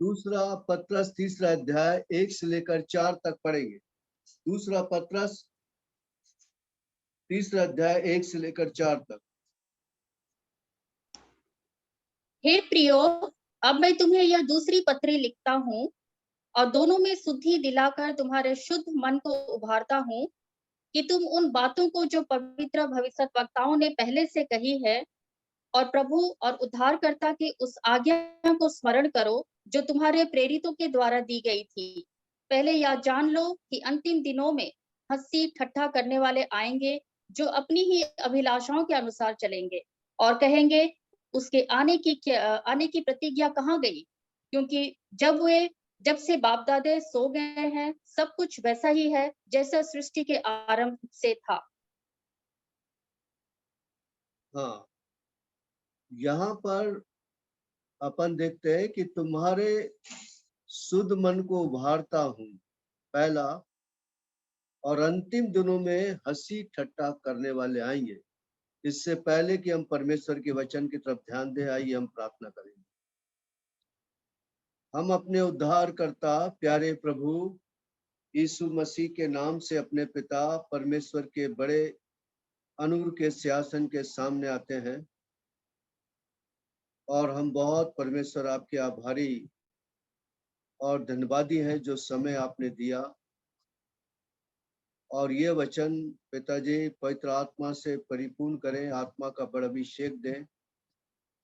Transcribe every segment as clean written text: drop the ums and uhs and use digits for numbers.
दूसरा पत्रस तीसरा अध्याय 1 से लेकर 4 तक पढ़ेंगे। दूसरा पत्रस तीसरा अध्याय 1 से लेकर 4 तक। हे प्रियो, अब मैं तुम्हें यह दूसरी पत्री लिखता हूँ और दोनों में शुद्धि दिलाकर तुम्हारे शुद्ध मन को उभारता हूँ कि तुम उन बातों को जो पवित्र भविष्यद्वक्ताओं ने पहले से कही है और प्रभु और उद्धारकर्ता की उस आज्ञा को स्मरण करो जो तुम्हारे प्रेरितों के द्वारा दी गई थी। पहले यह जान लो कि अंतिम दिनों में हंसी ठट्ठा करने वाले आएंगे, जो अपनी ही अभिलाषाओं के अनुसार चलेंगे और कहेंगे, उसके आने की प्रतिज्ञा कहाँ गई? क्योंकि जब से बाप दादे सो गए हैं, सब कुछ वैसा ही है जैसा सृष्टि के आरंभ से था। हाँ, यहाँ पर अपन देखते हैं कि तुम्हारे शुद्ध मन को उभारता हूँ, पहला, और अंतिम दिनों में हंसी ठट्ठा करने वाले आएंगे। इससे पहले कि हम परमेश्वर के वचन की तरफ ध्यान दें, आइए हम प्रार्थना करेंगे। हम अपने उद्धारकर्ता प्यारे प्रभु यीशु मसीह के नाम से अपने पिता परमेश्वर के बड़े अनुग्रह के सिंहासन के सामने आते हैं और हम बहुत परमेश्वर आपके आभारी और धन्यवादी हैं जो समय आपने दिया और ये वचन पिताजी पवित्र आत्मा से परिपूर्ण करें, आत्मा का बड़ा अभिषेक दें।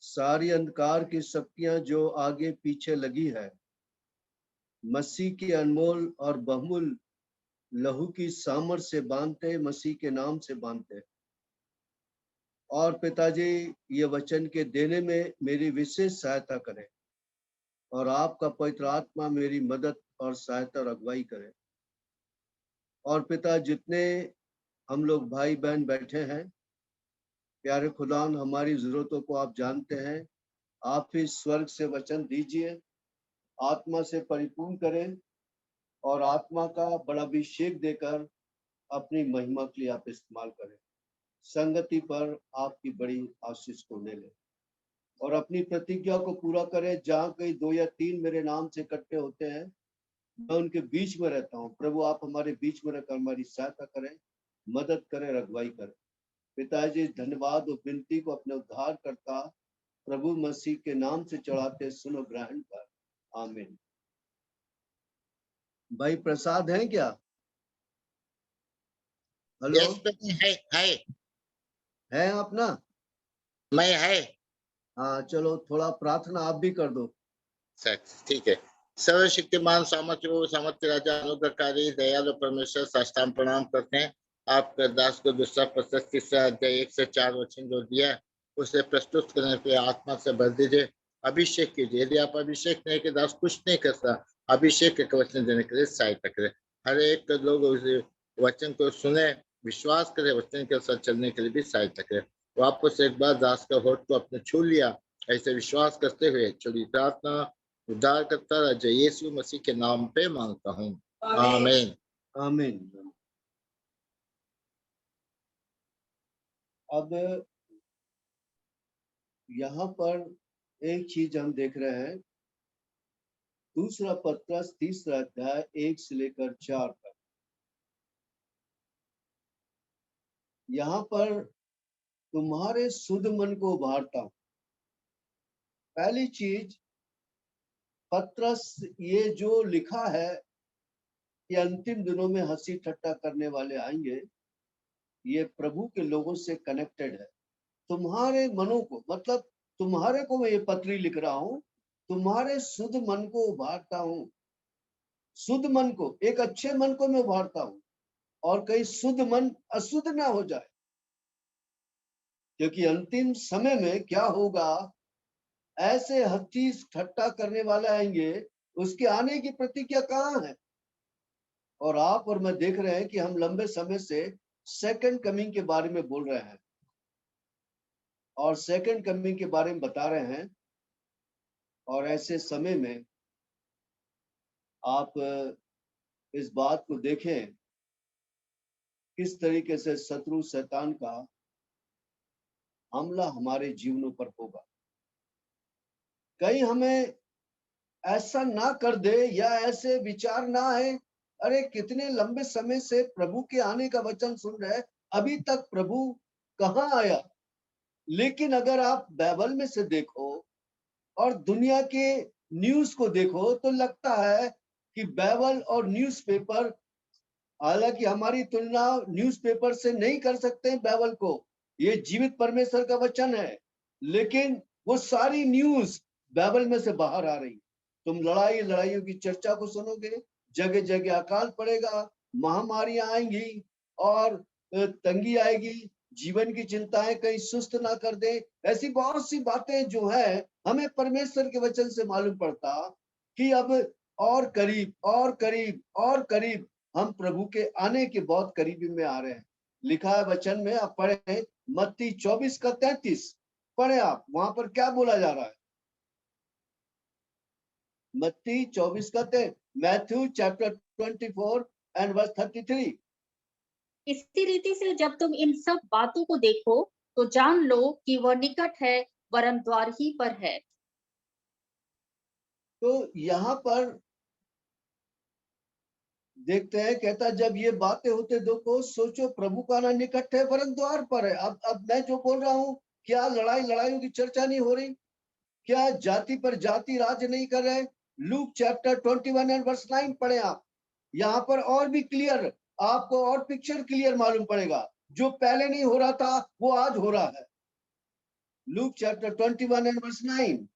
सारी अंधकार की शक्तियां जो आगे पीछे लगी है, मसीह के अनमोल और बहुमूल्य लहू की सामर्थ से बांधते, मसीह के नाम से बांधते। और पिताजी ये वचन के देने में मेरी विशेष सहायता करें और आपका पवित्र आत्मा मेरी मदद और सहायता और अगुवाई करे। और पिता, जितने हम लोग भाई बहन बैठे हैं, प्यारे खुदान, हमारी जरूरतों को आप जानते हैं। आप ही स्वर्ग से वचन दीजिए, आत्मा से परिपूर्ण करें और आत्मा का बड़ा अभिषेक देकर अपनी महिमा के लिए आप इस्तेमाल करें। संगति पर आपकी बड़ी आशीष को ले ले और अपनी प्रतिज्ञा को पूरा करें। जहाँ कहीं 2 या 3 मेरे नाम से इकट्ठे होते हैं, मैं उनके बीच में रहता हूँ। प्रभु, आप हमारे बीच में रहकर हमारी सहायता करें, मदद करें, अगुवाई करें। पिताजी, धन्यवाद और विनती को अपने उद्धार करता प्रभु मसीह के नाम से चढ़ाते सुनो, ग्रहण कर। आमीन। भाई प्रसाद है क्या? हेलो, है अपना? मैं है। हाँ, चलो थोड़ा प्रार्थना आप भी कर दो। ठीक है। सर्वशक्तिमान सामर्थ्य राजा अनुग्रहकारी दयालु परमेश्वर, साष्टांग प्रणाम करते हैं। आपके दास को दूसरा पत्र तीसरा अध्याय 1 से 4 वचन जो दिया है, उसे प्रस्तुत करने के आत्मा से भर दीजिए, अभिषेक कीजिए। यदि आप अभिषेक नहीं के दास कुछ नहीं कर सकता, अभिषेक के वचन देने के लिए सहायता करें। हर एक लोग वचन को सुने, विश्वास करे, वचन के साथ चलने के लिए भी सहायता करें। वापस एक बार दास का होठ को अपने छू लिया, ऐसे विश्वास करते हुए छोड़ी प्रार्थना उद्धारकर्ता राजा यीशु मसीह के नाम पे मांगता हूँ, आमीन। आमीन। अब यहाँ पर एक चीज हम देख रहे हैं, दूसरा पत्रस तीसरा अध्याय 1 से लेकर 4 तक। यहाँ पर तुम्हारे शुद्ध मन को उभारता हूं। पहली चीज, पत्रस ये जो लिखा है कि अंतिम दिनों में हंसी ठट्ठा करने वाले आएंगे, ये प्रभु के लोगों से कनेक्टेड है। तुम्हारे मनों को, मतलब तुम्हारे को मैं ये पत्री लिख रहा हूं, तुम्हारे शुद्ध मन को उभारता हूं। शुद्ध मन को, एक अच्छे मन को मैं उभारता हूं और कहीं शुद्ध मन अशुद्ध ना हो जाए, क्योंकि अंतिम समय में क्या होगा, ऐसे हंसी ठट्ठा करने वाले आएंगे, उसके आने की प्रतिज्ञा कहाँ है। और आप और मैं देख रहे हैं कि हम लंबे समय से सेकंड कमिंग के बारे में बोल रहे हैं और सेकंड कमिंग के बारे में बता रहे हैं। और ऐसे समय में आप इस बात को देखें किस तरीके से शत्रु शैतान का हमला हमारे जीवनों पर होगा। कहीं हमें ऐसा ना कर दे या ऐसे विचार ना आए, अरे कितने लंबे समय से प्रभु के आने का वचन सुन रहे, अभी तक प्रभु कहाँ आया। लेकिन अगर आप बाइबल में से देखो और दुनिया के न्यूज को देखो तो लगता है कि बाइबल और न्यूज़पेपर, हालांकि हमारी तुलना न्यूज़पेपर से नहीं कर सकते बाइबल को, ये जीवित परमेश्वर का वचन है, लेकिन वो सारी न्यूज बाइबल में से बाहर आ रही। तुम लड़ाइयों की चर्चा को सुनोगे, जगह जगह अकाल पड़ेगा, महामारियां आएंगी और तंगी आएगी, जीवन की चिंताएं कहीं सुस्त ना कर दे। ऐसी बहुत सी बातें जो है हमें परमेश्वर के वचन से मालूम पड़ता कि अब और करीब और करीब और करीब हम प्रभु के आने के बहुत करीबी में आ रहे हैं। लिखा है वचन में, आप पढ़े मत्ती 24 का 33, पढ़े आप, वहां पर क्या बोला जा रहा है? मत्ती 24 का 33, मैथ्यू चैप्टर 24 एंड वर्स 33। इसी रीति से जब तुम इन सब बातों को देखो तो जान लो कि वह निकट है, वरन द्वार ही पर है। तो यहाँ पर देखते हैं, कहता जब ये बातें होते देखो, सोचो प्रभु का आना निकट है, वरन द्वार पर है। अब मैं जो बोल रहा हूँ, क्या लड़ाइयों की चर्चा नहीं हो रही? क्या जाति पर जाति राज नहीं कर रहे? लूक चैप्टर 21 एंड वर्स 9 पढ़े आप। यहाँ पर और भी क्लियर, आपको और पिक्चर क्लियर मालूम पड़ेगा। जो पहले नहीं हो रहा था वो आज हो रहा है। Luke chapter 21 and verse 9।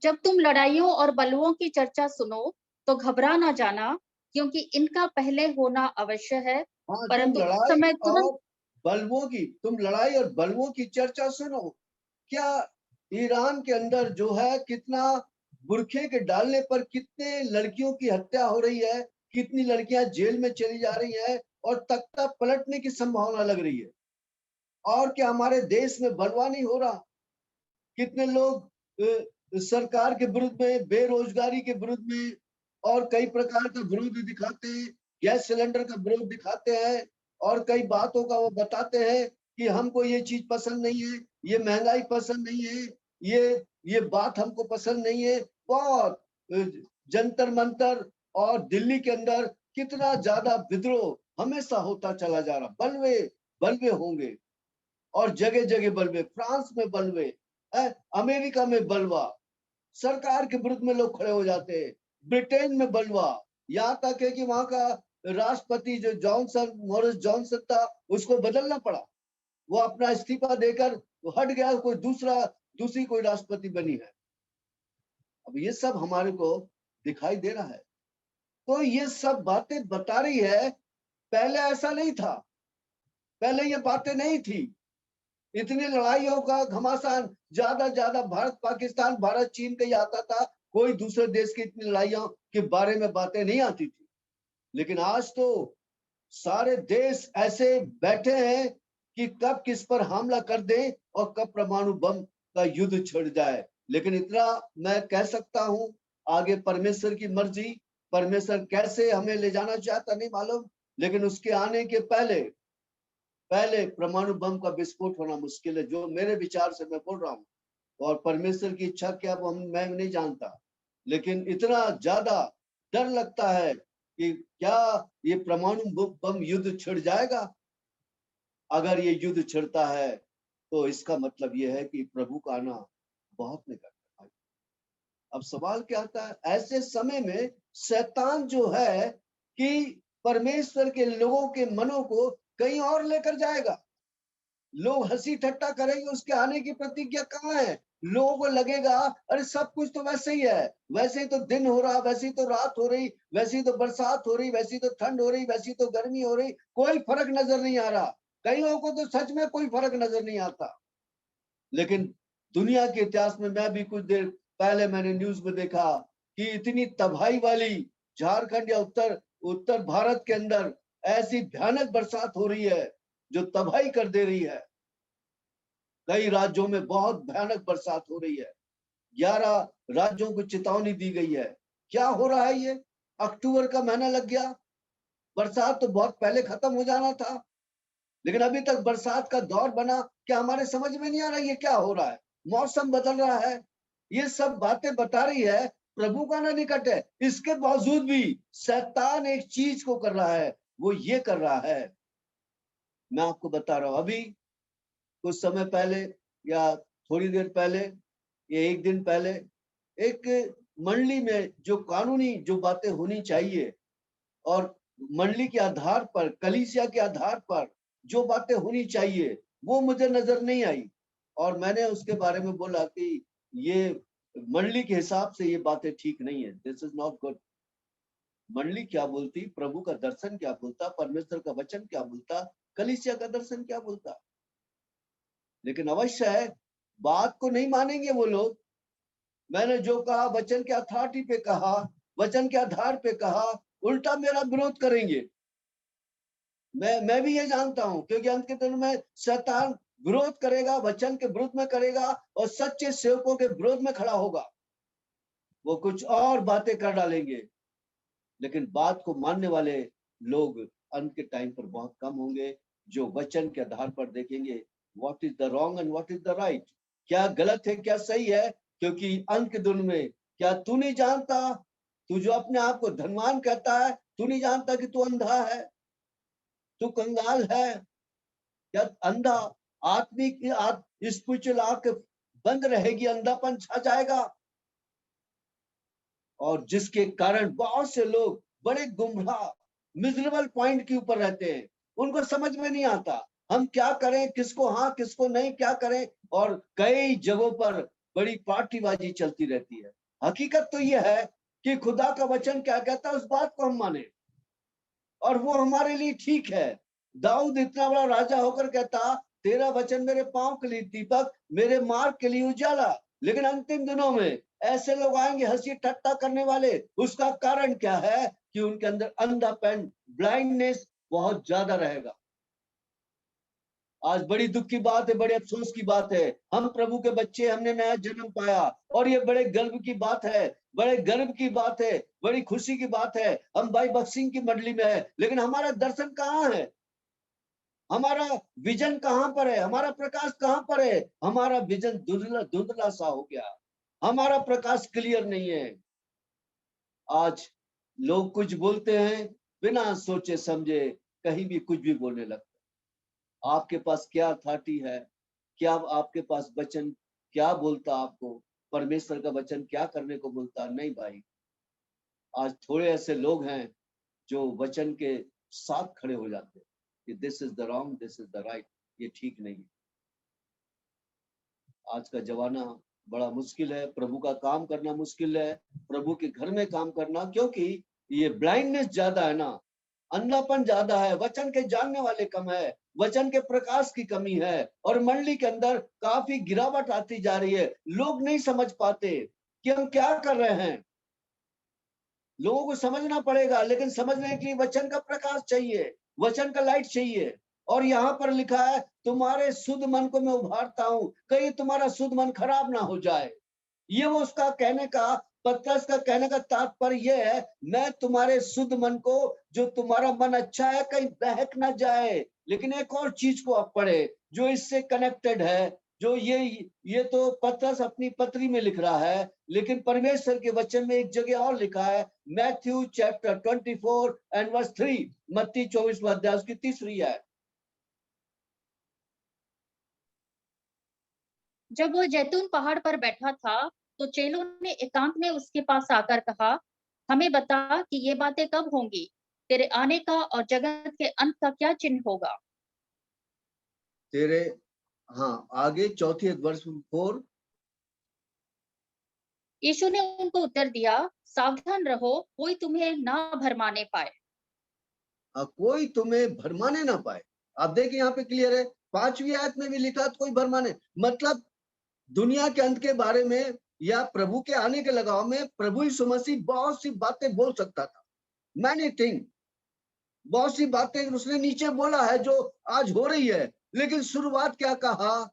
जब तुम लड़ाइयों और बलुओं की चर्चा सुनो तो घबरा ना जाना, क्योंकि इनका पहले होना अवश्य है, हाँ, परंतु उस समय तुरंत तुम लड़ाई और बलवों की चर्चा सुनो। क्या ईरान के अंदर जो है, कितना बुरखे के डालने पर कितने लड़कियों की हत्या हो रही है, कितनी लड़कियां जेल में चली जा रही है और तख्ता पलटने की संभावना लग रही है। और क्या हमारे देश में बलवा नहीं हो रहा? कितने लोग सरकार के विरुद्ध में, बेरोजगारी के विरुद्ध में और कई प्रकार का विरोध दिखाते हैं, गैस सिलेंडर का विरोध दिखाते हैं और कई बातों का वो बताते हैं कि हमको ये चीज पसंद नहीं है, ये महंगाई पसंद नहीं है, ये बात हमको पसंद नहीं है। बहुत जंतर मंतर और दिल्ली के अंदर कितना ज्यादा विद्रोह हमेशा होता चला जा रहा। बलवे बलवे होंगे और जगह जगह बलवे, फ्रांस में बलवे, अमेरिका में बलवा, सरकार के विरुद्ध में लोग खड़े हो जाते हैं, ब्रिटेन में बलवा, यहाँ तक है कि वहां का राष्ट्रपति जो मोरिस जॉनसन था, उसको बदलना पड़ा। वो अपना इस्तीफा देकर हट गया, दूसरी कोई राष्ट्रपति बनी है। अब ये सब हमारे को दिखाई दे रहा है। तो ये सब बातें बता रही है, पहले ऐसा नहीं था, पहले ये बातें नहीं थी। इतनी लड़ाइयों का घमासान ज्यादा भारत पाकिस्तान, भारत चीन का ही आता था, कोई दूसरे देश की इतनी लड़ाइयों के बारे में बातें नहीं आती थी। लेकिन आज तो सारे देश ऐसे बैठे हैं कि कब किस पर हमला कर दें और कब परमाणु बम का युद्ध छिड़ जाए। लेकिन इतना मैं कह सकता हूं, आगे परमेश्वर की मर्जी, परमेश्वर कैसे हमें ले जाना चाहता नहीं मालूम, लेकिन उसके आने के पहले परमाणु बम का विस्फोट होना मुश्किल है, जो मेरे विचार से मैं बोल रहा हूँ। और परमेश्वर की इच्छा क्या वो मैं नहीं जानता, लेकिन इतना ज्यादा डर लगता है कि क्या ये परमाणु बम युद्ध छिड़ जाएगा। अगर ये युद्ध छिड़ता है तो इसका मतलब ये है कि प्रभु का आना बहुत निकट है। अब सवाल क्या आता है, ऐसे समय में शैतान जो है कि परमेश्वर के लोगों के मनों को कहीं और लेकर जाएगा। लोग हंसी ठट्टा करेंगे, उसके आने की प्रतिज्ञा कहाँ है? लोगों को लगेगा अरे सब कुछ तो वैसे ही है, वैसे ही तो दिन हो रहा, वैसे ही तो रात हो रही, वैसे ही तो बरसात हो रही, वैसी तो ठंड हो रही, वैसी तो गर्मी हो रही, कोई फर्क नजर नहीं आ रहा। कईयों को तो सच में कोई फर्क नजर नहीं आता। लेकिन दुनिया के इतिहास में, मैं भी कुछ देर पहले मैंने न्यूज में देखा कि इतनी तबाही वाली झारखंड या उत्तर भारत के अंदर ऐसी भयानक बरसात हो रही है जो तबाही कर दे रही है। कई राज्यों में बहुत भयानक बरसात हो रही है, 11 राज्यों को चेतावनी दी गई है। क्या हो रहा है ये? अक्टूबर का महीना लग गया, बरसात तो बहुत पहले खत्म हो जाना था, लेकिन अभी तक बरसात का दौर बना। क्या हमारे समझ में नहीं आ रहा ये क्या हो रहा है? मौसम बदल रहा है, ये सब बातें बता रही है प्रभु का ना निकट है। इसके बावजूद भी शैतान एक चीज को कर रहा है, वो ये कर रहा है, मैं आपको बता रहा हूं। अभी कुछ समय पहले या थोड़ी देर पहले या एक दिन पहले एक मंडली में जो कानूनी जो बातें होनी चाहिए और मंडली के आधार पर, कलीसिया के आधार पर जो बातें होनी चाहिए वो मुझे नजर नहीं आई, और मैंने उसके बारे में बोला कि ये मंडली के हिसाब से ये बातें ठीक नहीं है, दिस इज नॉट गुड। मंडली क्या बोलती, प्रभु का दर्शन क्या बोलता, परमेश्वर का वचन क्या बोलता, कलीसिया का दर्शन क्या बोलता। लेकिन अवश्य है बात को नहीं मानेंगे वो लोग। मैंने जो कहा वचन के अथॉरिटी पे कहा, वचन के आधार पे कहा, उल्टा मेरा विरोध करेंगे। मैं भी ये जानता हूं, क्योंकि अंत के दिन में शैतान विरोध करेगा, वचन के विरोध में करेगा और सच्चे सेवकों के विरोध में खड़ा होगा। वो कुछ और बातें कर डालेंगे, लेकिन बात को मानने वाले लोग अंत के टाइम पर बहुत कम होंगे, जो वचन के आधार पर देखेंगे what is the wrong and what is the right, क्या गलत है क्या सही है। क्योंकि अंत के दिन में क्या तू नहीं जानता, तू जो अपने आप को धनवान कहता है, तू नहीं जानता कि तू अंधा है, तू कंगाल है, या अंधा आत्मिक स्पिरिचुअल आंख बंद रहेगी, अंधापन छा जाएगा। और जिसके कारण बहुत से लोग बड़े गुमराह मिजरेबल पॉइंट के ऊपर रहते हैं, उनको समझ में नहीं आता हम क्या करें, किसको हाँ किसको नहीं, क्या करें। और कई जगहों पर बड़ी पार्टीबाजी चलती रहती है। हकीकत तो यह है कि खुदा का वचन क्या कहता है उस बात को हम माने, और वो हमारे लिए ठीक है। दाऊद इतना बड़ा राजा होकर कहता तेरा वचन मेरे पांव के लिए दीपक, मेरे मार्ग के लिए उजाला। लेकिन अंतिम दिनों में ऐसे लोग आएंगे हंसी ठट्टा करने वाले। उसका कारण क्या है कि उनके अंदर अंधापन, ब्लाइंडनेस बहुत ज्यादा रहेगा। आज बड़ी दुख की बात है, बड़े अफसोस की बात है, हम प्रभु के बच्चे, हमने नया जन्म पाया, और ये बड़े गर्व की बात है, बड़े गर्व की बात है, बड़ी खुशी की बात है। हम भाई बक्सिंग की मंडली में है, लेकिन हमारा दर्शन कहाँ है, हमारा विजन कहाँ पर है, हमारा प्रकाश कहाँ पर है। हमारा विजन धुंधला धुंधला सा हो गया, हमारा प्रकाश क्लियर नहीं है। आज लोग कुछ बोलते हैं बिना सोचे समझे, कहीं भी कुछ भी बोलने लगते। आपके पास क्या अथॉरिटी है, क्या आपके पास वचन क्या बोलता, आपको परमेश्वर का वचन क्या करने को बोलता? नहीं भाई, आज थोड़े ऐसे लोग हैं जो वचन के साथ खड़े हो जाते हैं कि this is the wrong, this is the right, ये ठीक नहीं है। आज का जमाना बड़ा मुश्किल है, प्रभु का काम करना मुश्किल है, प्रभु के घर में काम करना, क्योंकि ये ब्लाइंडनेस ज्यादा है ना, अंधापन ज्यादा है, वचन के जानने वाले कम है, वचन के प्रकाश की कमी है, और मंडली के अंदर काफी गिरावट आती जा रही है। लोग नहीं समझ पाते कि हम क्या कर रहे हैं। लोगों को समझना पड़ेगा, लेकिन समझने के लिए वचन का प्रकाश चाहिए, वचन का लाइट चाहिए। और यहाँ पर लिखा है तुम्हारे शुद्ध मन को मैं उभारता हूं, कहीं तुम्हारा शुद्ध मन खराब ना हो जाए। ये वो उसका कहने का, पतरस का कहने का तात्पर्य यह है, मैं तुम्हारे शुद्ध मन को, जो तुम्हारा मन अच्छा है, कहीं बहक ना जाए। लेकिन एक और चीज को आप पढ़े जो इससे कनेक्टेड है, जो ये तो पतरस अपनी पत्री में लिख रहा है, लेकिन परमेश्वर के वचन में एक जगह और लिखा है, मैथ्यू चैप्टर 24 एंड वर्स 3, मत्ती 24वां अध्याय उसकी 3री है। जब वह जैतून पहाड़ पर बैठा था तो चेलों ने एकांत में उसके पास आकर कहा, हमें बता कि ये बातें कब होंगी, तेरे आने का और जगत के अंत का क्या चिन्ह होगा। तेरे हाँ आगे चौथी वर्ष 4। यीशु ने उनको उत्तर दिया, सावधान रहो, कोई तुम्हें ना भरमाने पाए। कोई तुम्हें भरमाने ना पाए। आप देखिए यहाँ पे क्लियर है, 5वीं आयत में भी लिखा कोई भरमाने, मतलब दुनिया के अंत के बारे में या प्रभु के आने के लगाव में प्रभु यीशु मसीह बहुत सी बातें बोल सकता था। मैनी थिंग, बहुत सी बातें उसने नीचे बोला है जो आज हो रही है, लेकिन शुरुआत क्या कहा,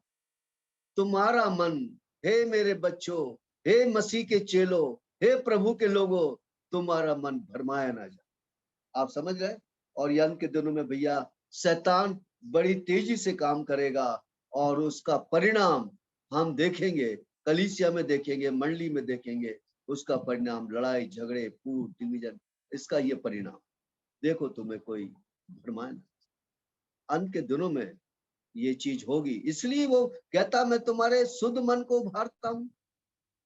तुम्हारा मन, हे मेरे बच्चों, हे मसीह के चेलों, हे प्रभु के लोगों, तुम्हारा मन भरमाया ना जाए। आप समझ गए? और ये अंत के दिनों में भैया शैतान बड़ी तेजी से काम करेगा और उसका परिणाम हम देखेंगे, कलीसिया में देखेंगे, मंडली में देखेंगे। उसका परिणाम लड़ाई झगड़े, फूट डिवीजन, इसका ये परिणाम देखो, तुम्हें कोई भरमाए ना। अंत के दिनों में ये चीज होगी। इसलिए वो कहता मैं तुम्हारे शुद्ध मन को उभारता हूं।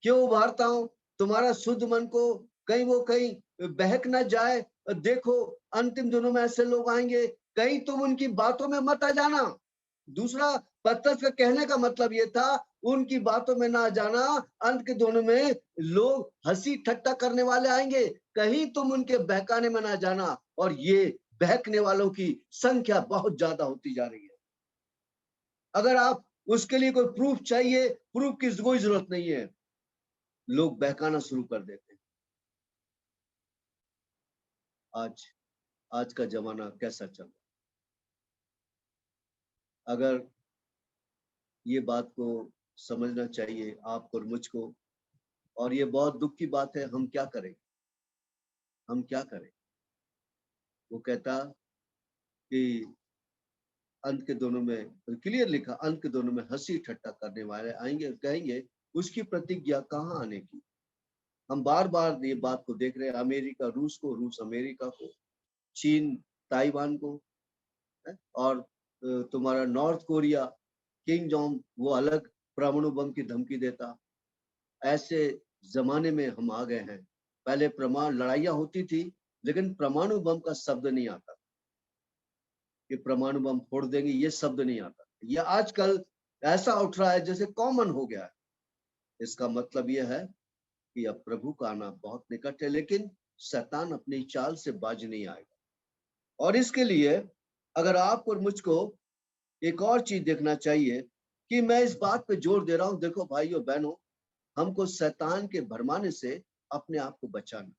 क्यों उभारता हूं? तुम्हारा शुद्ध मन को कहीं वो कहीं बहक ना जाए। देखो अंतिम दिनों में ऐसे लोग आएंगे, कहीं तुम उनकी बातों में मत आ जाना। दूसरा पतरस का कहने का मतलब ये था, उनकी बातों में ना जाना। अंत के दिनों में लोग हंसी ठट्टा करने वाले आएंगे, कहीं तुम उनके बहकाने में ना जाना। और ये बहकने वालों की संख्या बहुत ज्यादा होती जा रही है। अगर आप उसके लिए कोई प्रूफ चाहिए, प्रूफ की कोई जरूरत नहीं है, लोग बहकाना शुरू कर देते हैं। आज का जमाना कैसा चल रहा है? अगर ये बात को समझना चाहिए आपको और मुझको, और ये बहुत दुख की बात है। हम क्या करें? हम क्या करें? वो कहता कि अंत के दिनों में, क्लियर लिखा, अंत के दिनों में हंसी ठट्टा करने वाले आएंगे, कहेंगे उसकी प्रतिज्ञा कहाँ आने की। हम बार बार ये बात को देख रहे हैं, अमेरिका रूस को, रूस अमेरिका को, चीन ताइवान को, और तुम्हारा नॉर्थ कोरिया, किंग जोंग वो अलग परमाणु बम की धमकी देता। ऐसे जमाने में हम आ गए हैं। पहले लड़ाइयां होती थी, लेकिन परमाणु बम का शब्द नहीं आता कि परमाणु बम फोड़ देंगे, ये शब्द नहीं आता। ये आजकल ऐसा उठ रहा है जैसे कॉमन हो गया है। इसका मतलब यह है कि अब प्रभु का आना बहुत निकट है, लेकिन शैतान अपनी चाल से बाज नहीं आएगा। और इसके लिए अगर आप और मुझको एक और चीज देखना चाहिए कि मैं इस बात पे जोर दे रहा हूं, देखो भाइयों बहनों, हमको शैतान के भरमाने से अपने आप को बचाना।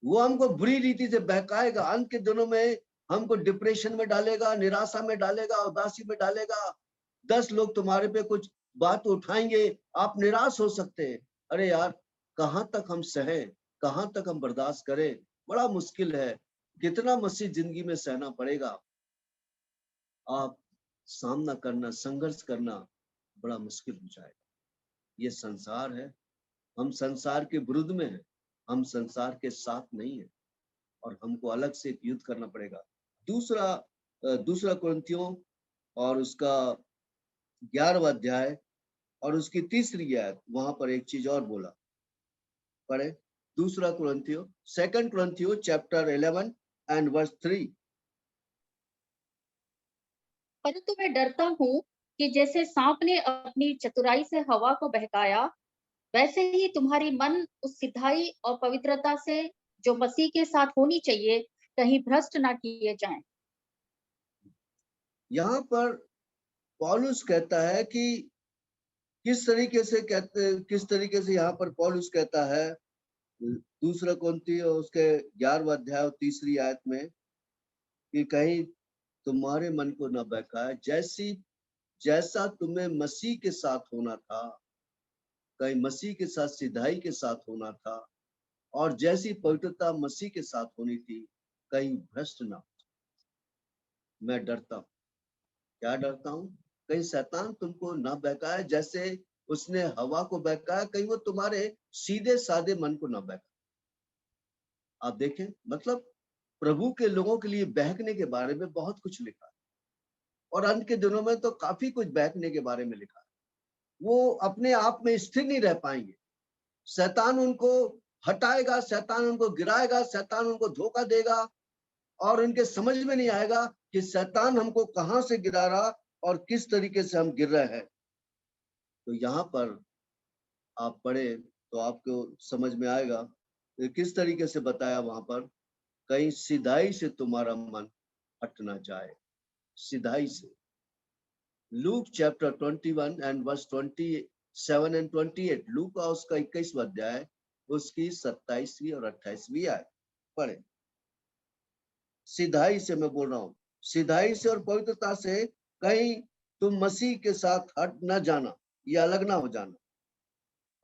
वो हमको बुरी रीति से बहकाएगा, अंत के दिनों में हमको डिप्रेशन में डालेगा, निराशा में डालेगा, उदासी में डालेगा। 10 लोग तुम्हारे पे कुछ बात उठाएंगे, आप निराश हो सकते हैं। अरे यार, कहां तक हम सहें, कहां तक हम बर्दाश्त करें? बड़ा मुश्किल है। कितना मसीह जिंदगी में सहना पड़ेगा। आप सामना करना, संघर्ष करना बड़ा मुश्किल हो जाएगा। ये संसार है, हम संसार के विरुद्ध में हैं, हम संसार के साथ नहीं है, और हमको अलग से एक युद्ध करना पड़ेगा। दूसरा कुरिन्थियों और उसका 11वां अध्याय और उसकी 3री आयत, वहां पर एक चीज और बोला, पढ़े। दूसरा कुरिन्थियों, 2 कुरिन्थियों चैप्टर 11 एंड वर्स 3। परंतु मैं डरता हूँ कि जैसे सांप ने अपनी चतुराई से हवा को बहकाया, वैसे ही तुम्हारी मन उस सिधाई और पवित्रता से जो मसीह के साथ होनी चाहिए, कहीं भ्रष्ट ना किए जाएं। यहाँ पर पौलुस कहता है कि किस तरीके से यहाँ पर पौलुस कहता है, दूसरा कुरिन्थियों उसके 11वां अध्याय और 3री आयत में, कि कहीं तुम्हारे मन को न बहकाए, जैसा तुम्हें मसीह के साथ होना था, कहीं मसीह के साथ सिधाई के साथ होना था, और जैसी पवित्रता मसीह के साथ होनी थी, कहीं भ्रष्ट ना हो। मैं डरता हूं। क्या डरता हूं? कहीं शैतान तुमको ना बहकाए जैसे उसने हवा को बहकाया, कहीं वो तुम्हारे सीधे साधे मन को ना बहकाए। आप देखें, मतलब प्रभु के लोगों के लिए बहकने के बारे में बहुत कुछ लिखा है, और अंत के दिनों में तो काफी कुछ बहकने के बारे में लिखा है। वो अपने आप में स्थिर नहीं रह पाएंगे। शैतान उनको हटाएगा, शैतान उनको गिराएगा, शैतान उनको धोखा देगा, और उनके समझ में नहीं आएगा कि शैतान हमको कहां से गिरा रहा और किस तरीके से हम गिर रहे हैं। तो यहाँ पर आप पढ़े तो आपको समझ में आएगा किस तरीके से बताया वहां पर, कहीं सिधाई से तुम्हारा मन हट ना जाए, सिधाई से। Luke chapter 21 and verse 27 and 28, Luke का उसका 21वां अध्याय, उसकी 27वीं और 28वीं आयत पढ़े। सिधाई से मैं बोल रहा हूं, सिधाई से और पवित्रता से, कहीं तुम मसीह के साथ हट ना जाना, या अलग ना हो जाना।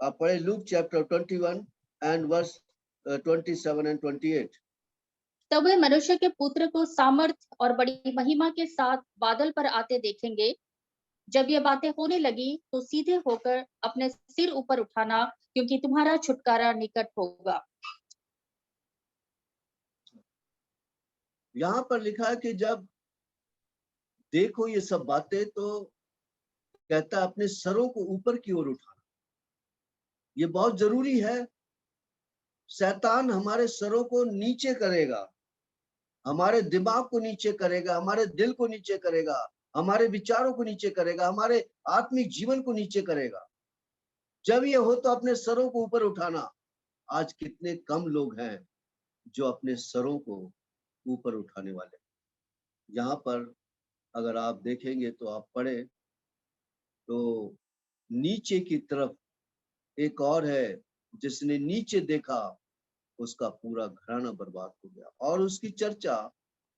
आप पढ़े Luke chapter 21 and verse 27 and 28. तब वे मनुष्य के पुत्र को सामर्थ और बड़ी महिमा के साथ बादल पर आते देखेंगे। जब ये बातें होने लगी तो सीधे होकर अपने सिर ऊपर उठाना, क्योंकि तुम्हारा छुटकारा निकट होगा। यहाँ पर लिखा है कि जब देखो ये सब बातें, तो कहता है अपने सरों को ऊपर की ओर उठाना। ये बहुत जरूरी है। शैतान हमारे सरों को नीचे करेगा, हमारे दिमाग को नीचे करेगा, हमारे दिल को नीचे करेगा, हमारे विचारों को नीचे करेगा, हमारे आत्मिक जीवन को नीचे करेगा। जब ये हो तो अपने सरों को ऊपर उठाना। आज कितने कम लोग हैं जो अपने सरों को ऊपर उठाने वाले। यहाँ पर अगर आप देखेंगे तो आप पढ़े तो नीचे की तरफ एक और है, जिसने नीचे देखा उसका पूरा घराना बर्बाद हो गया। और उसकी चर्चा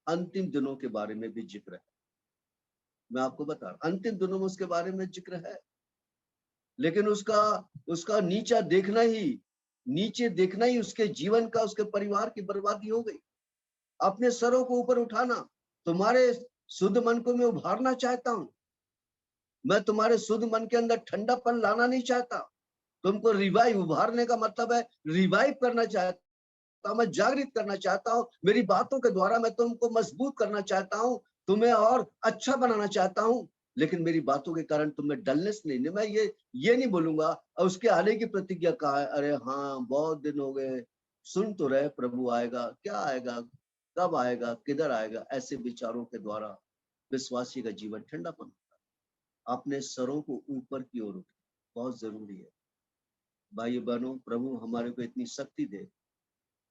अंतिम दिनों के बारे में भी जिक्र है। मैं आपको बता रहा, अंतिम दिनों में उसके बारे में जिक्र है, लेकिन उसका नीचे देखना ही उसके जीवन का, उसके परिवार की बर्बादी हो गई। अपने सरों को ऊपर उठाना। तुम्हारे शुद्ध मन को मैं उभारना चाहता हूं। मैं तुम्हारे शुद्ध मन के अंदर ठंडापन लाना नहीं चाहता। तुमको रिवाइव, उभारने का मतलब है रिवाइव करना चाहता हूं, मैं जागृत करना चाहता हूं। मेरी बातों के द्वारा मैं तुमको मजबूत करना चाहता हूं, तुम्हें और अच्छा बनाना चाहता हूं। लेकिन मेरी बातों के कारण तुम्हें डलनेस नहीं। मैं ये नहीं बोलूंगा और उसके आने की प्रतिज्ञा कहा है। अरे हाँ, बहुत दिन हो गए, सुन तो रहे प्रभु आएगा, क्या आएगा, कब आएगा, किधर आएगा। ऐसे विचारों के द्वारा विश्वासी का जीवन ठंडापन होता है। अपने सरों को ऊपर की ओर उठाना बहुत जरूरी है। भाई बहनों, प्रभु हमारे को इतनी शक्ति दे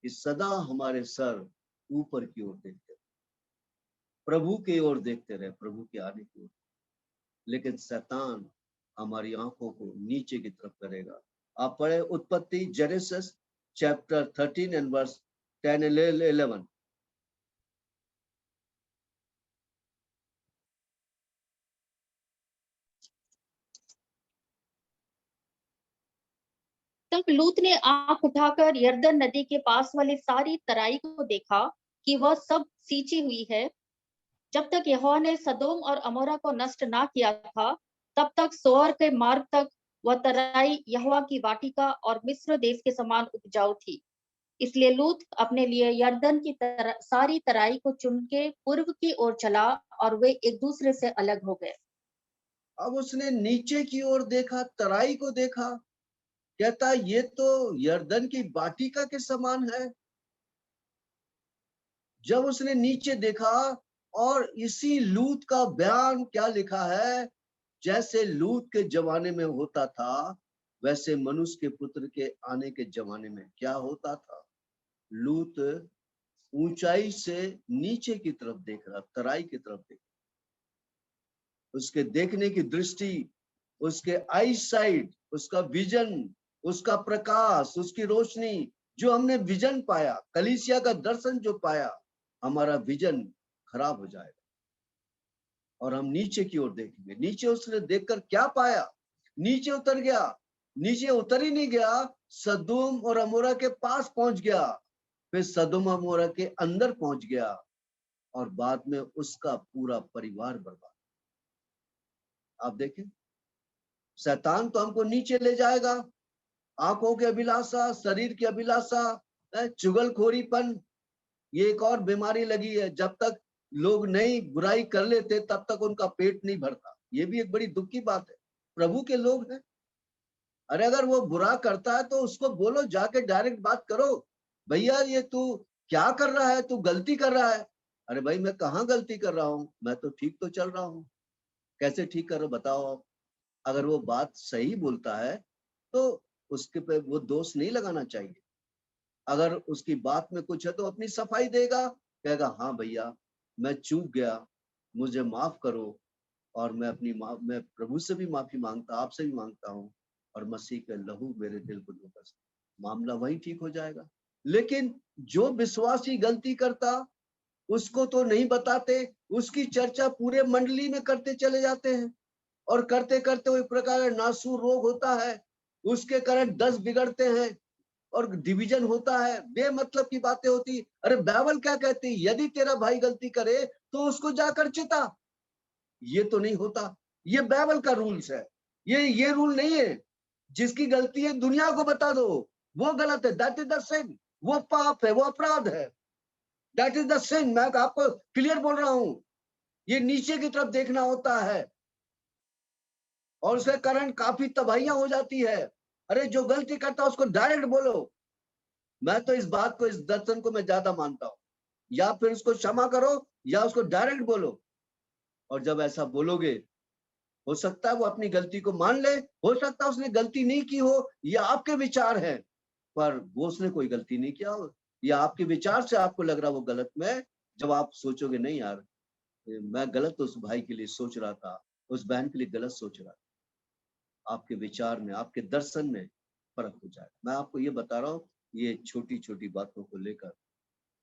कि सदा हमारे सर ऊपर की ओर देखते रहे, प्रभु की ओर देखते रहे, प्रभु के आने की ओर। लेकिन शैतान हमारी आंखों को नीचे की तरफ करेगा। आप पढ़े उत्पत्ति, Genesis chapter 13 and verse 10 and 11। तब लूत ने आंख उठाकर यरदन नदी के पास वाली सारी तराई को देखा कि वह सब सींची हुई है। जब तक यहोवा ने सदोम और अमोरा को नष्ट ना किया था, तब तक सोअर के मार्ग तक वह तराई यहोवा की वाटिका और मिस्र देश के समान उपजाऊ थी। इसलिए लूत अपने लिए यरदन की सारी तराई को चुन के पूर्व की ओर चला और वे एक दूसरे से अलग हो गए। अब उसने नीचे की ओर देखा, तराई को देखा, कहता ये तो यरदन की वाटिका के समान है। जब उसने नीचे देखा, और इसी लूत का बयान क्या लिखा है, जैसे लूत के जमाने में होता था वैसे मनुष्य के पुत्र के आने के जमाने में क्या होता था। लूत ऊंचाई से नीचे की तरफ देख रहा, तराई की तरफ देख। उसके देखने की दृष्टि, उसके आई साइड, उसका विजन, उसका प्रकाश, उसकी रोशनी, जो हमने विजन पाया, कलीसिया का दर्शन जो पाया, हमारा विजन खराब हो जाएगा और हम नीचे की ओर देखेंगे। नीचे उसने देखकर क्या पाया, नीचे उतर गया। नीचे उतर ही नहीं गया, सदोम और अमोरा के पास पहुंच गया, फिर सदोम और अमोरा के अंदर पहुंच गया और बाद में उसका पूरा परिवार बर्बाद। आप देखें, शैतान तो हमको नीचे ले जाएगा। आंखों की अभिलाषा, शरीर की अभिलाषा, चुगलखोरीपन, ये एक और बीमारी लगी है। जब तक लोग नई बुराई कर लेते तब तक उनका पेट नहीं भरता। ये भी एक बड़ी दुख की बात है। प्रभु के लोग हैं, अरे अगर वो बुरा करता है तो उसको बोलो, जाके डायरेक्ट बात करो, भैया ये तू क्या कर रहा है, तू गलती कर रहा है। अरे भाई मैं कहाँ गलती कर रहा हूँ, मैं तो ठीक तो चल रहा हूँ। कैसे ठीक करो बताओ। अगर वो बात सही बोलता है तो उसके पे वो दोष नहीं लगाना चाहिए। अगर उसकी बात में कुछ है तो अपनी सफाई देगा, कहेगा हाँ भैया मैं चूक गया, मुझे माफ करो, और मैं प्रभु से भी माफी मांगता, आपसे भी मांगता हूँ, और मसीह के लहू मेरे दिल को धोकर, मामला वही ठीक हो जाएगा। लेकिन जो विश्वासी गलती करता उसको तो नहीं बताते, उसकी चर्चा पूरे मंडली में करते चले जाते हैं, और करते करते वो एक प्रकार का नासूर रोग होता है, उसके कारण 10 बिगड़ते हैं, और डिवीजन होता है, बेमतलब की बातें होती। अरे बाइबल क्या कहती है, यदि तेरा भाई गलती करे तो उसको जाकर चिता। ये तो नहीं होता, ये बाइबल का रूल्स है, ये रूल नहीं है। जिसकी गलती है दुनिया को बता दो, वो गलत है, दैट इज द सिन, वो पाप है, वो अपराध है, दैट इज द सिन। मैं आपको क्लियर बोल रहा हूं, ये नीचे की तरफ देखना होता है और उसके कारण काफी तबाहियां हो जाती है। अरे जो गलती करता है उसको डायरेक्ट बोलो। मैं तो इस बात को, इस दर्शन को मैं ज्यादा मानता हूं, या फिर उसको क्षमा करो या उसको डायरेक्ट बोलो। और जब ऐसा बोलोगे, हो सकता है वो अपनी गलती को मान ले, हो सकता है उसने गलती नहीं की हो, ये आपके विचार है, पर वो उसने कोई गलती नहीं किया हो, या आपके विचार से आपको लग रहा वो गलत में। जब आप सोचोगे नहीं यार, मैं गलत उस भाई के लिए सोच रहा था, उस बहन के लिए गलत सोच रहा था, आपके विचार में, आपके दर्शन में फर्क हो जाए। मैं आपको ये बता रहा हूँ, ये छोटी छोटी बातों को लेकर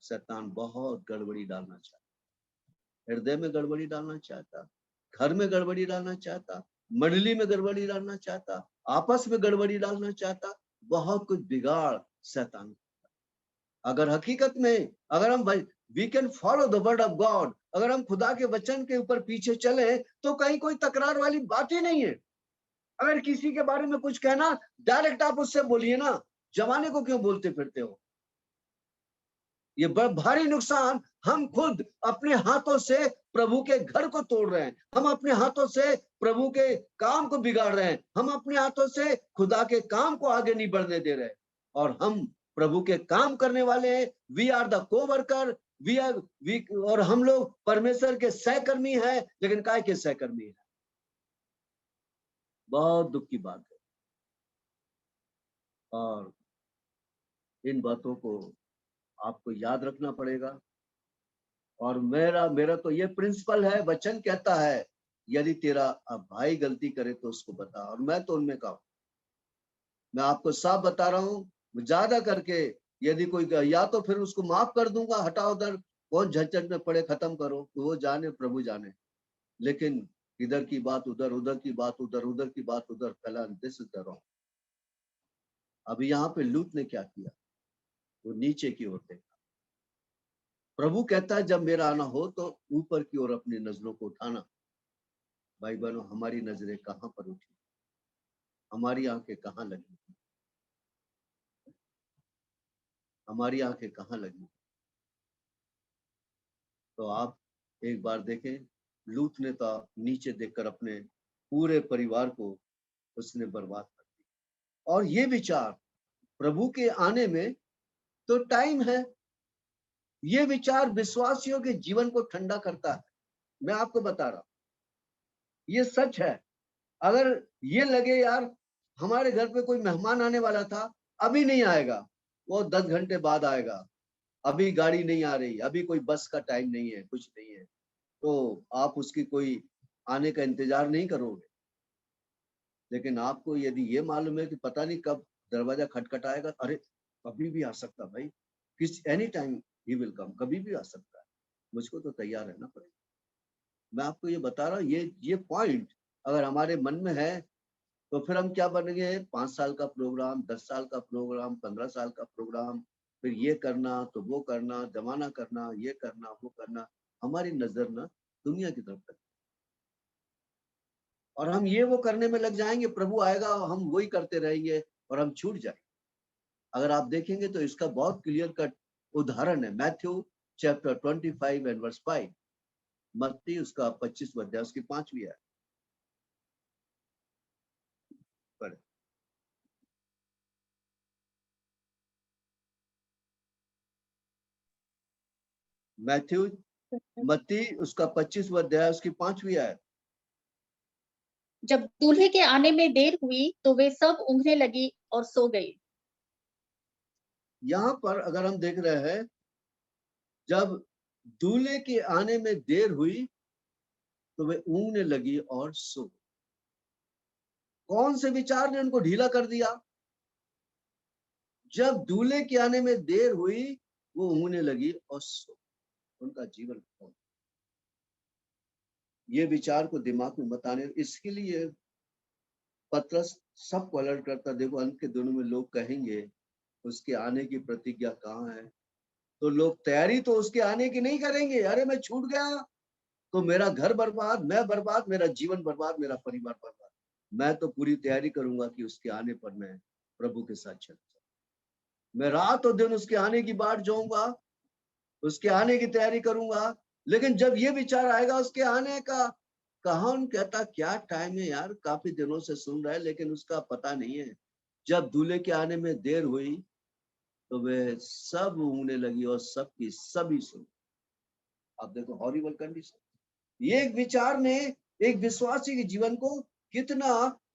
शैतान बहुत गड़बड़ी डालना चाहता, हृदय में गड़बड़ी डालना चाहता, घर में गड़बड़ी डालना चाहता, मंडली में गड़बड़ी डालना चाहता, आपस में गड़बड़ी डालना चाहता, बहुत कुछ बिगाड़ शैतान। अगर हकीकत में, अगर हम we can follow the word of God, अगर हम खुदा के वचन के ऊपर पीछे चले तो कहीं कोई तकरार वाली बात ही नहीं है। अगर किसी के बारे में कुछ कहना, डायरेक्ट आप उससे बोलिए ना, जमाने को क्यों बोलते फिरते हो। ये भारी नुकसान हम खुद अपने हाथों से प्रभु के घर को तोड़ रहे हैं, हम अपने हाथों से प्रभु के काम को बिगाड़ रहे हैं, हम अपने हाथों से खुदा के काम को आगे नहीं बढ़ने दे रहे। और हम प्रभु के काम करने वाले हैं, we are the coworker, we और हम लोग परमेश्वर के सहकर्मी हैं, लेकिन काय के सहकर्मी हैं। बहुत दुख की बात है। और इन बातों को आपको याद रखना पड़ेगा। और मेरा मेरा तो ये प्रिंसिपल है, वचन कहता है यदि तेरा भाई गलती करे तो उसको बता। और मैं तो उनमें का, मैं आपको साफ बता रहा हूँ, ज्यादा करके यदि कोई या तो फिर उसको माफ कर दूंगा, हटाओ उधर, कौन झंझट में पड़े, खत्म करो, तो वो जाने, प्रभु जाने। लेकिन इधर की बात उधर, उधर की बात उधर, उधर की बात उधर फैला, दिस इज द रॉन्ग। अभी यहाँ पे लूत ने क्या किया, वो नीचे की ओर देखा। प्रभु कहता है जब मेरा आना हो तो ऊपर की ओर अपनी नजरों को उठाना। भाई बहनों, हमारी नजरें कहाँ पर उठी, हमारी आंखें कहाँ लगी, हमारी आंखें कहाँ लगी। तो आप एक बार देखें, लूत ने तो नीचे देखकर अपने पूरे परिवार को उसने बर्बाद कर दिया। और ये विचार, प्रभु के आने में तो टाइम है, ये विचार विश्वासियों के जीवन को ठंडा करता है। मैं आपको बता रहा हूं, ये सच है। अगर ये लगे यार हमारे घर पे कोई मेहमान आने वाला था, अभी नहीं आएगा, वो 10 घंटे बाद आएगा, अभी गाड़ी नहीं आ रही, अभी कोई बस का टाइम नहीं है, कुछ नहीं है, तो आप उसकी कोई आने का इंतजार नहीं करोगे। लेकिन आपको यदि ये मालूम है कि पता नहीं कब दरवाजा खटखटाएगा, अरे कभी भी आ सकता भाई, किस any time he will come, कभी भी आ सकता है, मुझको तो तैयार रहना पड़ेगा। मैं आपको ये बता रहा हूँ, ये पॉइंट अगर हमारे मन में है तो फिर हम क्या बनेंगे, 5 साल का प्रोग्राम, 10 साल का प्रोग्राम, 15 साल का प्रोग्राम, फिर ये करना तो वो करना, जमाना करना, ये करना वो करना। हमारी नजर ना दुनिया की तरफ, और हम ये वो करने में लग जाएंगे, प्रभु आएगा हम वही करते रहेंगे और हम छूट जाएंगे। अगर आप देखेंगे तो इसका बहुत क्लियर कट उदाहरण है मैथ्यू चैप्टर 25 एंड वर्स 5, मत्ती उसका 25 अध्याय उसकी 5वीं है। मैथ्यू, मत्ती उसका 25 अध्याय उसकी 5वीं है। जब दूल्हे के आने में देर हुई तो वे सब ऊँघने लगी और सो गई। यहाँ पर अगर हम देख रहे हैं, जब दूल्हे के आने में देर हुई तो वे ऊँघने लगी और सो। कौन से विचार ने उनको ढीला कर दिया? जब दूल्हे के आने में देर हुई वो ऊँघने लगी और सो, उनका जीवन खत्म। ये विचार को दिमाग में बताने, इसके लिए पतरस सबको अलर्ट करता, देखो अंत के दिनों में लोग कहेंगे उसके आने की प्रतिज्ञा कहाँ है? तो लोग तैयारी तो उसके आने की नहीं करेंगे। अरे मैं छूट गया तो मेरा घर बर्बाद, मैं बर्बाद, मेरा जीवन बर्बाद, मेरा परिवार बर्बाद। मैं तो पूरी तैयारी करूंगा कि उसके आने पर मैं प्रभु के साथ चलूं। मैं रात और दिन उसके आने की बाट जोऊंगा, उसके आने की तैयारी करूंगा। लेकिन जब ये विचार आएगा उसके आने का, कौन कहता क्या टाइम है यार, काफी दिनों से सुन रहा है लेकिन उसका पता नहीं है। जब दूल्हे के आने में देर हुई तो वे सब ऊँगने लगी और सबकी सभी सुन। आप देखो हॉरिबल कंडीशन। ये एक विचार ने एक विश्वासी के जीवन को कितना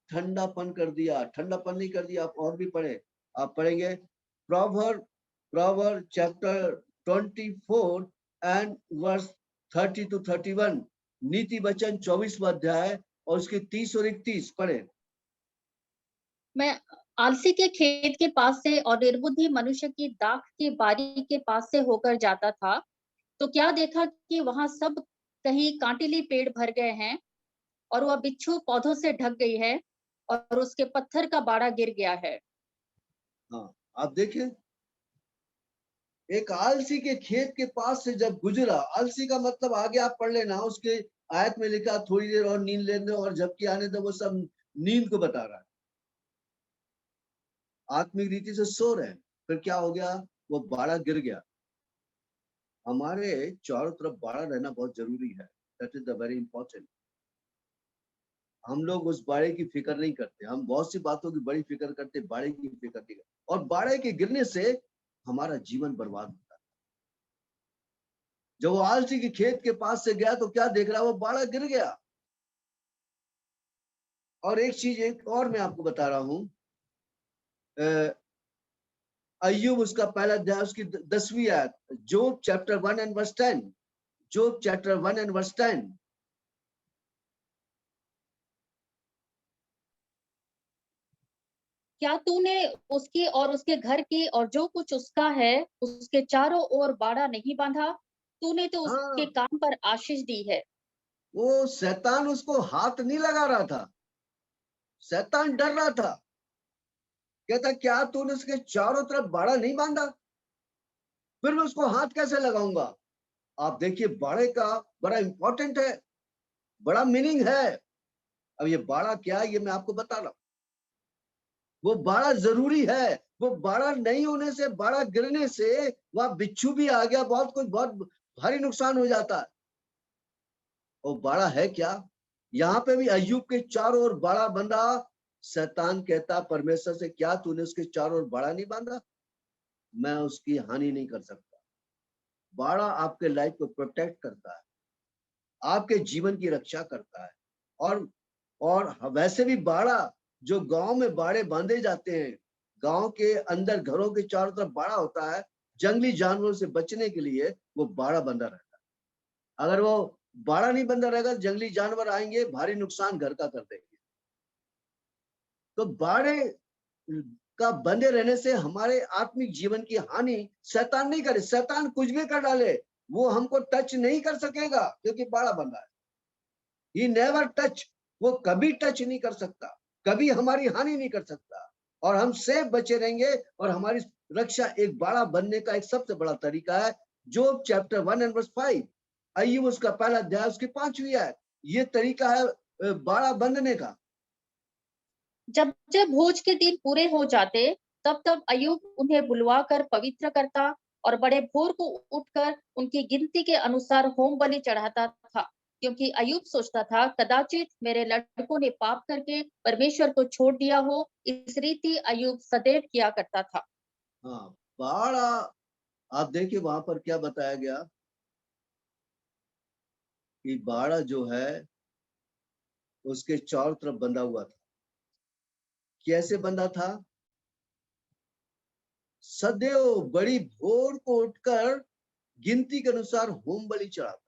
ठंडापन कर दिया। ठंडापन नहीं कर दिया, आप और भी पढ़े, आप पढ़ेंगे proverb chapter 24 and verse 30 to 31, नीति वचन 24वां अध्याय और उसके 30 और 31 पढ़े। मैं आलसी के खेत के पास से और निर्बुद्धि मनुष्य की दाख की बारी के पास से होकर जाता था, तो क्या देखा कि वहां सब कहीं कांटेले पेड़ भर गए हैं और वह बिच्छू पौधों से ढक गई है और उसके पत्थर का बाड़ा गिर गया है। हाँ, आप देखें, एक आलसी के खेत के पास से जब गुजरा, आलसी का मतलब आगे आप पढ़ लेना, उसके आयत में लिखा थोड़ी देर और नींद लेने और झपकी आने दो, वो सब नींद को बता रहा है। आत्मिक रीति से सो रहे हैं, फिर क्या हो गया, वो बाड़ा गिर गया। हमारे चारों तरफ बाड़ा रहना बहुत जरूरी है। That is the very important. हम लोग उस बाड़े की फिक्र नहीं करते। हम बहुत सी बातों की बड़ी फिक्र करते, बाड़े की फिक्र नहीं करते। और बाड़े के गिरने से हमारा जीवन बर्बाद होता है। जब वो आलसी के खेत के पास से गया तो क्या देख रहा, वो बाड़ा गिर गया। और एक चीज एक और मैं आपको बता रहा हूं, अय्यूब उसका पहला अध्याय उसकी 10वीं आयत, Job chapter 1 and verse 10, Job chapter 1 and verse 10। क्या तूने उसकी और उसके घर की और जो कुछ उसका है उसके चारों ओर बाड़ा नहीं बांधा? तूने तो उसके हाँ, काम पर आशीष दी है। वो शैतान उसको हाथ नहीं लगा रहा था, शैतान डर रहा था। कहता क्या तूने उसके चारों तरफ बाड़ा नहीं बांधा, फिर मैं उसको हाथ कैसे लगाऊंगा। आप देखिए बाड़े का बड़ा इंपॉर्टेंट है, बड़ा मीनिंग है। अब ये बाड़ा क्या है ये मैं आपको बता रहा हूं। वो बाड़ा जरूरी है। वो बाड़ा नहीं होने से, बाड़ा गिरने से वहां बिच्छू भी आ गया, बहुत कुछ, बहुत भारी नुकसान हो जाता है। और बाड़ा है क्या, यहाँ पे भी अय्यूब के चारों ओर बाड़ा बंधा। शैतान कहता परमेश्वर से क्या तूने उसके चारों ओर बाड़ा नहीं बांधा, मैं उसकी हानि नहीं कर सकता। बाड़ा आपके लाइफ को प्रोटेक्ट करता है, आपके जीवन की रक्षा करता है। और वैसे भी बाड़ा, जो गांव में बाड़े बांधे जाते हैं, गांव के अंदर घरों के चारों तरफ बाड़ा होता है, जंगली जानवरों से बचने के लिए वो बाड़ा बंधा रहता है। अगर वो बाड़ा नहीं बंधा रहेगा, जंगली जानवर आएंगे, भारी नुकसान घर का कर देंगे। तो बाड़े का बंधे रहने से हमारे आत्मिक जीवन की हानि शैतान नहीं करे। शैतान कुछ भी कर डाले, वो हमको टच नहीं कर सकेगा क्योंकि बाड़ा बंधा है। ही नेवर टच, वो कभी टच नहीं कर सकता, कभी हमारी हानि नहीं कर सकता। और हम सेफ बचे रहेंगे। और हमारी रक्षा एक बाड़ा बनने का एक सबसे बड़ा तरीका है, जोब चैप्टर 1 एंड वर्स 5, अय्यूब उसका पहला अध्याय उसकी 5वीं आयत। ये तरीका है बाड़ा बंधने का। जब जब भोज के दिन पूरे हो जाते, तब तब अय्यूब उन्हें बुलवा कर पवित्र करता और बड़े भोर को उठकर उनकी गिनती के अनुसार होम बलि चढ़ाता था, क्योंकि अय्यूब सोचता था कदाचित मेरे लड़कों ने पाप करके परमेश्वर को छोड़ दिया हो। इस रीति अय्यूब सदैव किया करता था। हाँ, बाड़ा, आप देखिए वहां पर क्या बताया गया कि बाड़ा जो है उसके चारों तरफ बंधा हुआ था। कैसे बंधा था, सदैव बड़ी भोर को उठकर गिनती के अनुसार होम बलि चढ़ाता।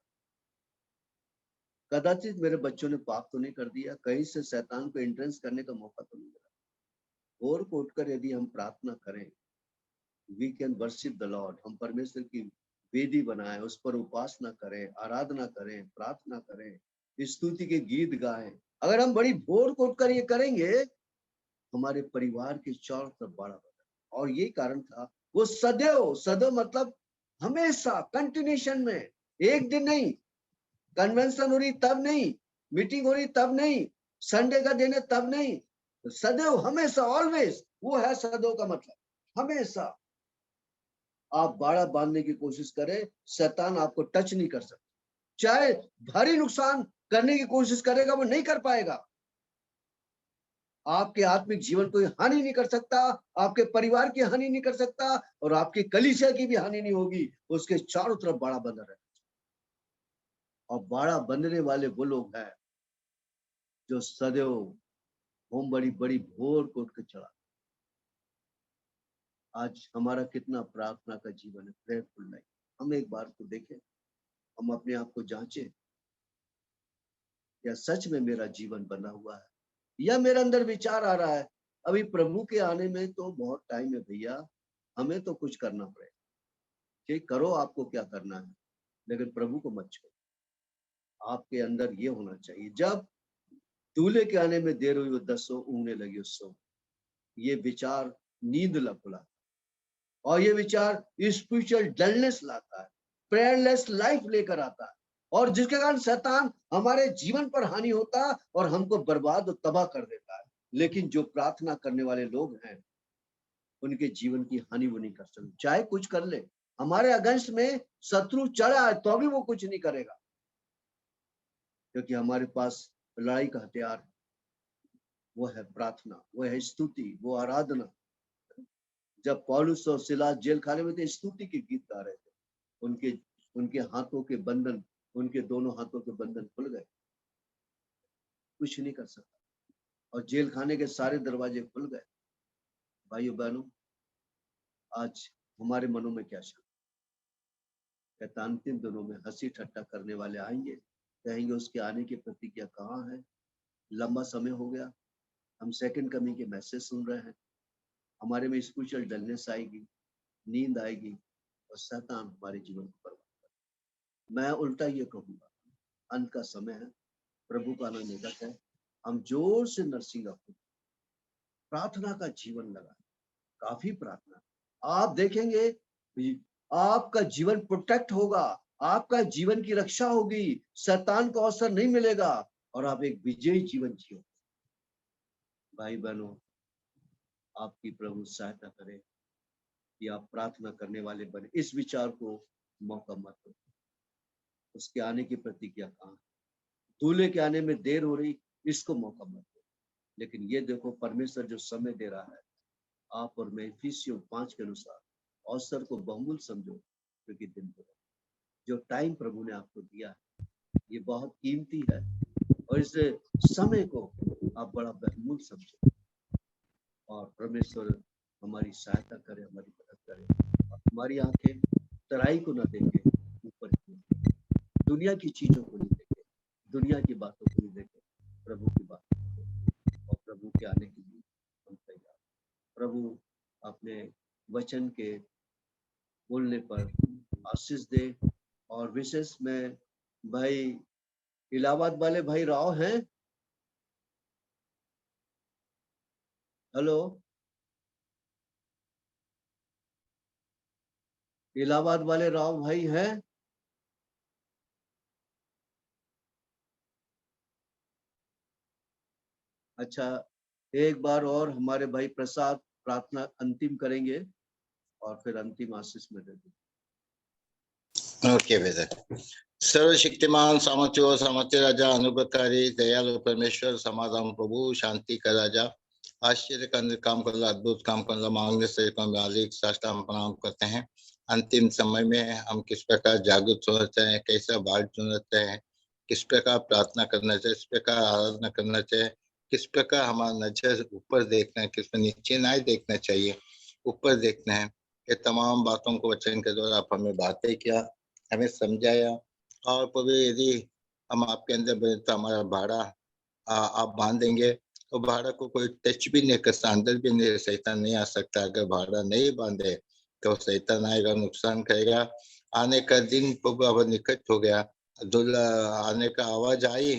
कदाचित मेरे बच्चों ने पाप तो नहीं कर दिया, कहीं से शैतान को एंट्रेंस करने का मौका तो नहीं मिला। भोर को उठकर यदि हम प्रार्थना करें, we can worship the Lord, हम परमेश्वर की वेदी बनाएं, उस पर उपासना करें, आराधना करें, प्रार्थना करें, स्तुति के गीत गाएं। अगर हम बड़ी भोर को उठकर ये करेंगे, हमारे परिवार के चारों तरफ बाड़ा बना। और यही कारण था, वो सदैव, सदैव मतलब हमेशा, कंटिन्यूशन में, एक दिन नहीं, कन्वेंशन हो रही तब नहीं, मीटिंग हो रही तब नहीं, संडे का दिन है तब नहीं, सदैव, हमेशा, ऑलवेज, वो है सदैव का मतलब, हमेशा। आप बाड़ा बांधने की कोशिश करें, शैतान आपको टच नहीं कर सकता। चाहे भारी नुकसान करने की कोशिश करेगा, वो नहीं कर पाएगा। आपके आत्मिक जीवन को हानि नहीं कर सकता, आपके परिवार की हानि नहीं कर सकता, और आपकी कलीसिया की भी हानि नहीं होगी। उसके चारों तरफ बाड़ा बंधा रहता है। और बाड़ा बंधने वाले वो लोग हैं जो सदैव होम बड़ी बड़ी भोर को उठ के चढ़ा। आज हमारा कितना प्रार्थना का जीवन है, प्रेयरफुल लाइफ। हम एक बार को देखें, हम अपने आप को जांचें, क्या सच में मेरा जीवन बना हुआ है, या मेरे अंदर विचार आ रहा है अभी प्रभु के आने में तो बहुत टाइम है भैया, हमें तो कुछ करना पड़ेगा। ठीक, करो आपको क्या करना है, लेकिन प्रभु को मत छोड़ो। आपके अंदर ये होना चाहिए, जब दूल्हे के आने में देर हुई, वो 10 ऊँगने लगी उससे, ये विचार नींद लपुला, और ये विचार स्पिरिचुअल डलनेस लाता है, प्रेयरलेस लाइफ लेकर आता है, और जिसके कारण शैतान हमारे जीवन पर हानि होता है और हमको बर्बाद और तबाह कर देता है। लेकिन जो प्रार्थना करने वाले लोग हैं, उनके जीवन की हानि वो नहीं कर सकते, चाहे कुछ कर ले। हमारे अगेंस्ट में शत्रु चढ़ा है तो भी वो कुछ नहीं करेगा, क्योंकि हमारे पास लड़ाई का हथियार है, वो है प्रार्थना, वो है स्तुति, वो आराधना। जब पौलुस और सिलास जेल खाने में थे, स्तुति के गीत गा रहे थे, उनके उनके हाथों के बंधन, उनके दोनों हाथों के बंधन खुल गए, कुछ नहीं कर सकता, और जेल खाने के सारे दरवाजे खुल गए। भाइयों बहनों, आज हमारे मनों में क्या चल रहा है? अंतिम दिनों में हंसी ठट्टा करने वाले आएंगे, कहेंगे उसके आने की प्रतीक्षा कहाँ है, लंबा समय हो गया, हम सेकंड कमिंग के मैसेज सुन रहे हैं, हमारे में स्पिरिचुअल डलनेस आएगी, नींद आएगी, और शैतान हमारे जीवन को बर्बाद करेगा। मैं उल्टा ये कहूंगा, अंत का समय है, प्रभु का आना निकट है, हम जोर से नरसिंगा प्रार्थना का जीवन लगा, काफी प्रार्थना, आप देखेंगे आपका जीवन प्रोटेक्ट होगा, आपका जीवन की रक्षा होगी, शैतान को अवसर नहीं मिलेगा, और आप एक विजयी जीवन जियो। भाई बहनों, आपकी प्रभु सहायता करे कि आप प्रार्थना करने वाले बने। इस विचार को मौका मत दो, उसके आने की प्रतिज्ञा कहाँ, दूल्हे के आने में देर हो रही, इसको मौका मत दो। लेकिन ये देखो, परमेश्वर जो समय दे रहा है, आप और मैं इफिसियों 5 के अनुसार अवसर को बहुमूल्य समझो, क्योंकि दिन को जो टाइम प्रभु ने आपको दिया है, ये बहुत कीमती है, और इस समय को आप बड़ा बहुमूल्य समझो, और परमेश्वर हमारी सहायता करे, हमारी मदद करे, और हमारी आंखें तराई को न देखे, ऊपर की दुनिया की चीजों को नहीं देखे, दुनिया की बातों को नहीं देखे, प्रभु की बातों को देखे, और प्रभु के आने के लिए हम तैयार। प्रभु अपने वचन के बोलने पर आशीष दे, और विशेष में भाई इलाहाबाद वाले भाई राव हैं, हेलो, इलाहाबाद वाले राव भाई हैं? अच्छा, एक बार और हमारे भाई प्रसाद प्रार्थना अंतिम करेंगे, और फिर अंतिम आशीष में दे देंगे। Okay brother. सर्वशक्तिमान सामर्थ्य राजा, अनुग्रहकारी दयालु परमेश्वर, समाधान प्रभु, शांति का राजा, आश्चर्य का काम कर ला, अद्भुत काम कर ला, मांगने से मालिक, साष्टांग प्रणाम करते हैं। अंतिम समय में हम किस प्रकार जागरूक होना चाहिए, कैसा बात होना चाहिए, किस प्रकार प्रार्थना करना चाहिए, किस प्रकार आराधना करना चाहिए, किस प्रकार हमारा नजर ऊपर देखना है, किस पर नीचे ना देखना चाहिए, ऊपर देखना है। ये तमाम बातों को वचन के द्वारा आप हमें बातें किया, हमें समझाया। और प्रभु यदि हम आपके अंदर बने तो हमारा भाड़ा आप बांधेंगे, तो भाड़ा को कोई टच भी नहीं कर सकता, अंदर भी नहीं, शैतान नहीं आ सकता। अगर भाड़ा नहीं बांधे तो शैतान आएगा, नुकसान करेगा। आने का दिन प्रभु अब निकट हो गया, दूल्हा आने का आवाज आई,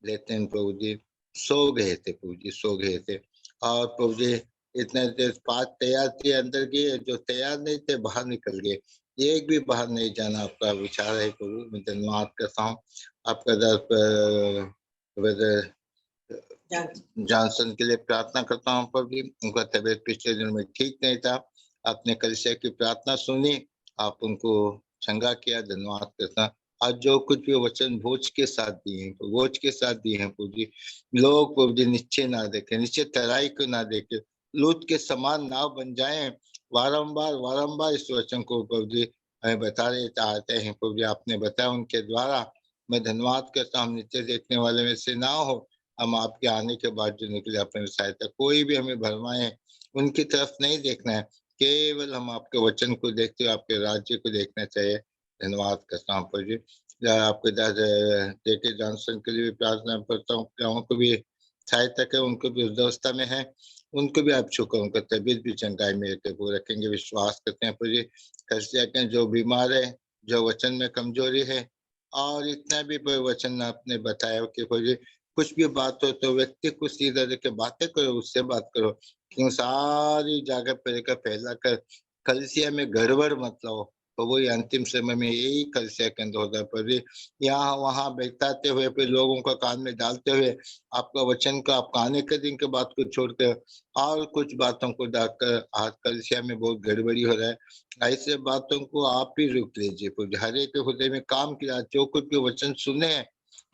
लेकिन प्रभु जी सो गए थे, प्रभु जी सो गए थे। और प्रभु जी इतने देर 5 तैयार थे अंदर गए, जो तैयार नहीं थे बाहर निकल गए। एक भी बाहर नहीं जाना आपका विचार है प्रभु। मैं धन्यवाद करता हूँ आपका ब्रदर जॉनसन के लिए प्रार्थना करता हूँ प्रभु। उनका तबीयत पिछले दिनों में ठीक नहीं था, आपने कलीसिया की प्रार्थना सुनी, आप उनको चंगा किया, धन्यवाद करता। आज जो कुछ भी वचन भोज के साथ दिए हैं, भोज के साथ दिए हैं प्रभु जी, लोग प्रभु जी नीचे ना देखे, नीचे तराई को ना देखे, लूट के समान नाव बन जाएं। वारंबार इस वचन को प्रभु जी हमें बता रहे चाहते हैं प्रभु जी, आपने बताया उनके द्वारा। मैं धन्यवाद करता हूँ, नीचे देखने वाले में से ना हो, हम आपके आने के बाद जो निकले अपने सहायता, कोई भी हमें भरमाए उनकी तरफ नहीं देखना है, केवल हम आपके वचन को देखते हुए आपके राज्य को देखना चाहिए। धन्यवाद करता हूँ प्रभु जी। आपके जेके जॉनसन के लिए भी प्रार्थना करता हूँ, उनको भी सहायता करें, उनको भी उस अवस्था में है, उनको भी आप छूकर उनका तबीयत भी चंगाई में वो रखेंगे, विश्वास करते हैं प्रभु जी। कलिसिया के जो बीमार है, जो वचन में कमजोरी है, और इतना भी वचन आपने बताया कि प्रभु जी कुछ भी बात हो तो व्यक्ति को सीधा देके बातें करो, उससे बात करो, क्यों सारी जगह पर फैला कर कलिसिया में गड़बड़ मत लाओ। तो वही अंतिम समय में यही कलिसिया के अंदर होता है पर यहाँ वहां बैठाते हुए फिर लोगों का कान में डालते हुए आपका वचन का, आपका आने के दिन के बात को छोड़कर और कुछ बातों को डालकर आज कलिसिया में बहुत गड़बड़ी हो रहा है। ऐसे बातों को आप ही रोक लीजिए, हर एक हृदय में काम किया, जो कुछ भी वचन सुने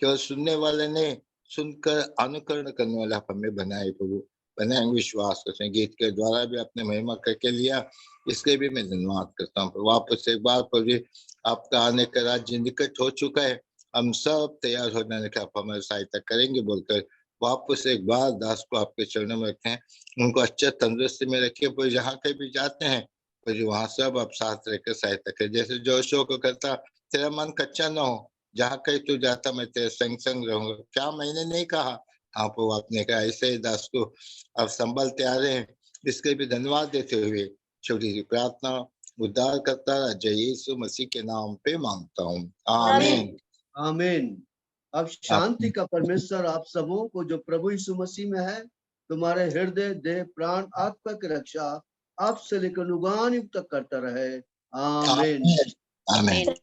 केवल सुनने वाले ने सुनकर अनुकरण करने वाला हमें बनाए प्रभु, बनाए। विश्वास करते हैं गीत के द्वारा भी आपने महिमा करके लिया, इसलिए भी मैं धन्यवाद करता हूँ। वापस एक बार प्रभु आपका आने का राज्य निकट हो चुका है, हम सब तैयार हो जाने का आप हमारी सहायता करेंगे बोलकर वापस एक बार दास को आपके चरणों में रखें, उनको अच्छे तंदुरुस्ती में रखिए। पर जहाँ कहीं भी जाते हैं पर वहां सब आप साथ रहकर सहायता करें, जैसे जोशो को करता तेरा मन कच्चा ना हो, जहाँ कहीं तू जाता मैं तेरे संग संग रहूंगा। क्या मैंने नहीं कहा, आप आपने कहा। ऐसे ही दास को आप संभलते आ रहे हैं, इसके भी धन्यवाद देते हुए छोटी सी प्रार्थना उद्धार करता जय यीशु मसीह के नाम पे मांगता हूँ, आमीन। आमीन। अब शांति का परमेश्वर आप सबों को जो प्रभु यीशु मसीह में है, तुम्हारे हृदय, देह, प्राण, आत्मा की रक्षा आपसे लेकर अनुगान युक्त करता रहे, आमीन। आमीन।